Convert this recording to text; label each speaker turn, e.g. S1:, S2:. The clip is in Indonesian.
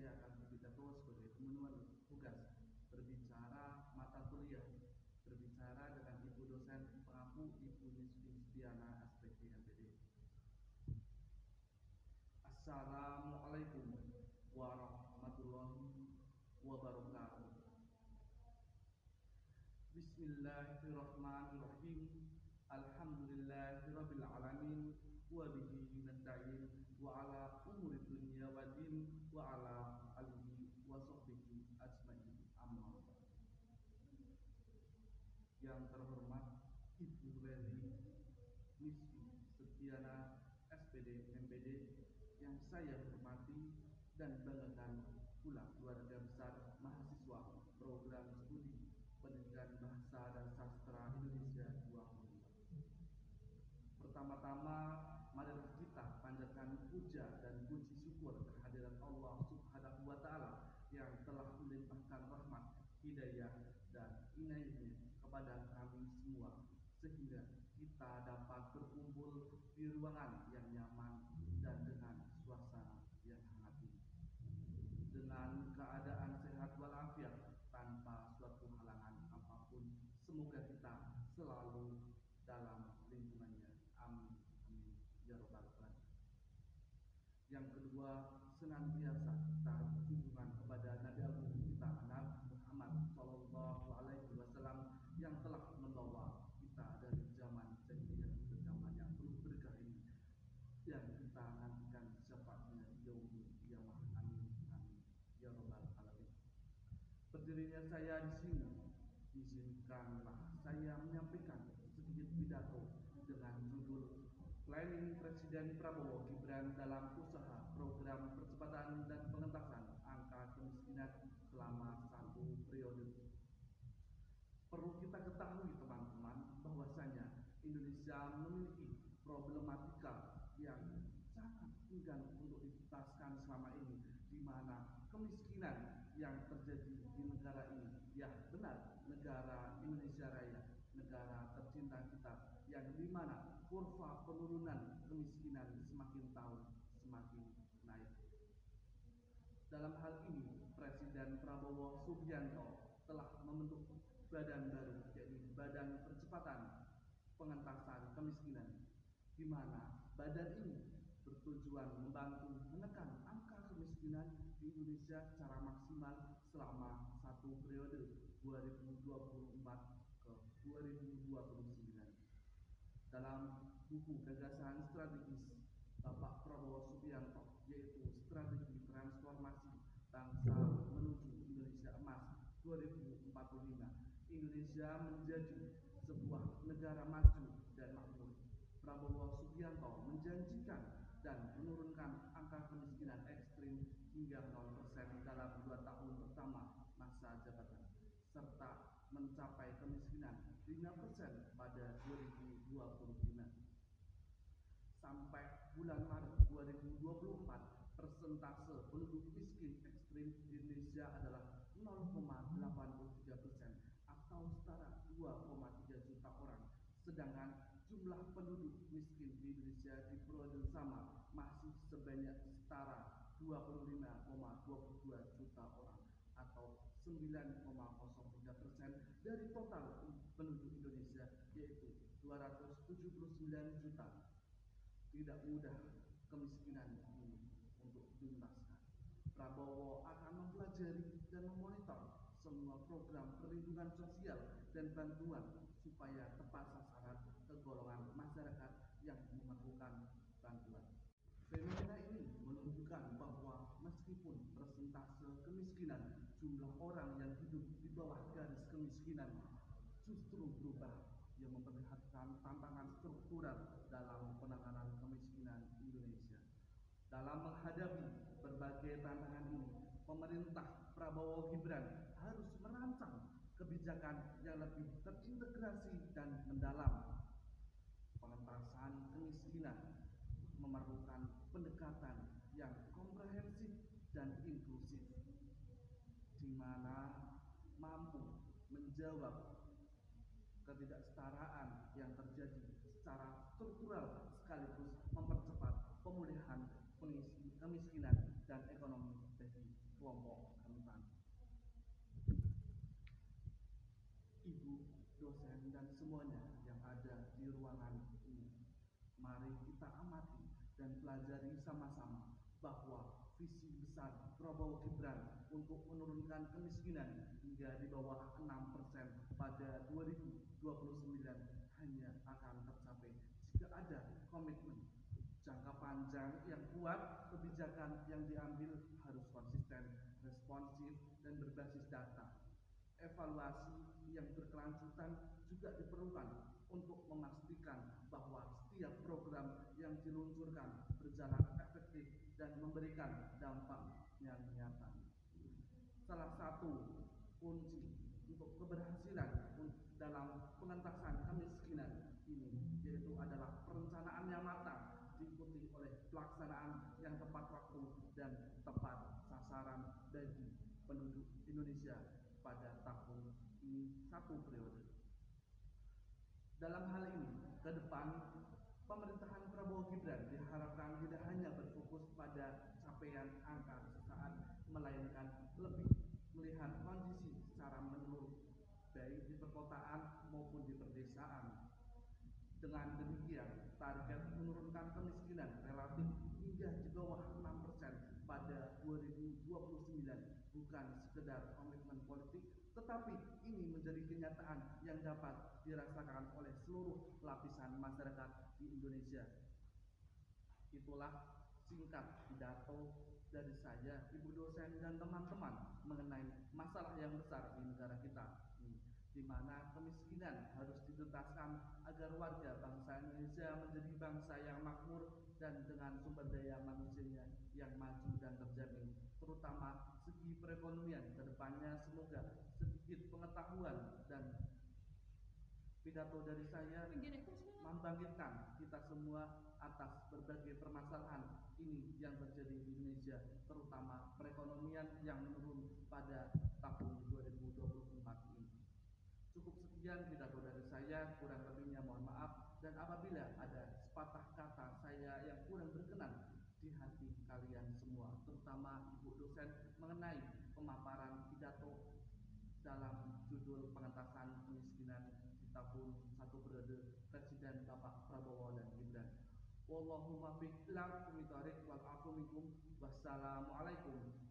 S1: saya akan berpidato sebagai pemenuhan tugas, berbicara mata kuliah, berbicara dengan Ibu dosen pengampu Ibu Nisfiana SPG MPD. Assalamualaikum warahmatullahi wabarakatuh. Bismillahirrahmanirrahim. Alhamdulillahirabbil alamin wa bihi nasta'in wa ala umuri dunya waddin wa ala alihi wa sahbihi ajmain. Amma ba'd. Yang terhormat Ibu Leli Nisfi Setiana SPD MPD yang saya hormati dan banggakan pula keluarga besar mahasiswa program studi Pendidikan Bahasa dan Sastra Indonesia 2024. Pertama-tama, marilah kita panjatkan puja dan puji syukur kehadiran Allah Subhanahu wa Ta'ala yang telah melimpahkan rahmat, hidayah, dan inayahnya kepada kami semua, sehingga kita dapat berkumpul di ruangan yang nyaman dan dengan suasana yang hangat ini, dengan keadaan sehat walafiat tanpa suatu halangan apapun. Semoga kita selalu dalam lindungannya. Amin, amin, ya robbal alamin. Yang kedua, senantiasa kita junjungan kepada Nabi Agung kita Nabi Muhammad Sallallahu Alaihi Wasallam yang telah membawa kita dari zaman jahiliyah ke zaman yang penuh berkah ini, yang kita nantikan syafaatnya yaumul qiyamah. Amin, amin, ya robbal alamin. Berdirinya saya di sini, izinkanlah saya menyampaikan sedikit pidato dengan judul Planning Presiden Prabowo Gibran dalam usaha program percepatan dan pengentasan angka kemiskinan selama 1 periode. Perlu kita ketahui teman-teman bahwasanya Indonesia memiliki problematika yang sangat enggan untuk dituntaskan selama ini, di mana kemiskinan yang terjadi di negara ini, ya benar, negara Indonesia Raya, negara tercinta kita, yang dimana kurva penurunan kemiskinan semakin tahun semakin naik. Dalam hal ini, Presiden Prabowo Subianto telah membentuk badan baru, yaitu Badan Percepatan Pengentasan Kemiskinan, di mana badan ini bertujuan membantu menekan angka kemiskinan di Indonesia secara maksimal selama 1 periode 2024 ke 2029. Dalam buku gagasan strategis Bapak Prabowo Subianto, yaitu Strategi Transformasi Bangsa Menuju Indonesia Emas 2045, Indonesia menjadi sebuah negara maju dan makmur. Prabowo Subianto menjanjikan dan menurunkan angka kemiskinan ekstrim hingga 0% dalam 2 tahun pertama masa jabatan, serta mencapai kemiskinan 5% pada 2025. Sampai bulan Maret 2024, persentase penduduk miskin ekstrim di Indonesia adalah 0,83% atau setara 2,3 juta orang. Sedangkan jumlah penduduk miskin di Indonesia di periode sama masih sebanyak setara 25,22 juta orang atau 9,03% dari total penduduk Indonesia, yaitu 279 juta. Tidak mudah kemiskinan ini untuk dituntaskan. Prabowo akan mempelajari dan memonitor semua program perlindungan sosial dan bantuan supaya tepat sasaran ke golongan masyarakat yang memerlukan bantuan. Fenomena ini menunjukkan bahwa meskipun persentase kemiskinan jumlah orang yang hidup di bawah garis kemiskinan justru berubah, yang memperlihatkan tantangan struktural dalam penanganan kemiskinan Indonesia. Dalam menghadapi berbagai tantangan ini, pemerintah Prabowo Gibran harus merancang kebijakan yang lebih terintegrasi dan mendalam. Pengentasan kemiskinan memerlukan pendekatan yang komprehensif dan inklusif, di mana mampu menjawab ketidaksetaraan yang terjadi secara struktural sekaligus mempercepat pemulihan kemiskinan dan ekonomi bagi kelompok rentan. Ibu, dosen, dan semuanya yang ada di ruangan ini, mari kita amati dan pelajari sama-sama bahwa visi besar Prabowo Gibran untuk menurunkan kemiskinan hingga di bawah 6% pada 2029 hanya akan tercapai jika ada komitmen jangka panjang yang kuat. Kebijakan yang diambil harus konsisten, responsif, dan berbasis data. Evaluasi yang berkelanjutan juga diperlukan untuk memastikan bahwa setiap program yang diluncurkan berjalan efektif dan memberikan dampak yang nyata. Salah satu kunci untuk keberhasilan dalam pengentasan kemiskinan ini yaitu adalah perencanaan yang matang diikuti oleh pelaksanaan yang tepat waktu dan tepat sasaran bagi penduduk Indonesia pada tahun ini satu periode. Dalam hal ini, ke depan pemerintahan Prabowo Gibran diharapkan tidak hanya berfokus pada capaian angka sesaat, melainkan lebih melihat kondisi secara menyeluruh, baik di perkotaan maupun di pedesaan. Dengan demikian, target menurunkan kemiskinan relatif hingga di bawah 6% pada 2029 bukan sekedar komitmen politik, tetapi ini menjadi kenyataan yang dapat dirasakan oleh seluruh lapisan masyarakat di Indonesia. Itulah singkat pidato dari saya, Ibu dosen, dan teman-teman mengenai masalah yang besar di negara kita, di mana kemiskinan harus dituntaskan agar warga bangsa Indonesia menjadi bangsa yang makmur dan dengan sumber daya manusianya yang maju dan terjamin, terutama segi perekonomian. Kedepannya semoga sedikit pengetahuan dan pidato dari saya membangkitkan kita semua atas berbagai permasalahan ini yang terjadi di Indonesia, terutama perekonomian yang menurun pada tahun 2024 ini. Cukup sekian pidato dari saya, kurang lebihnya mohon maaf, dan apabila ada sepatah kata saya yang kurang berkenan di hati kalian semua, terutama Ibu dosen, mengenai pemaparan pidato dalam judul pengentasan kemiskinan di tahun satu periode Presiden Bapak Prabowo dan Gibran. Wallahumma bi'lam wal afu minkum. Wassalamualaikum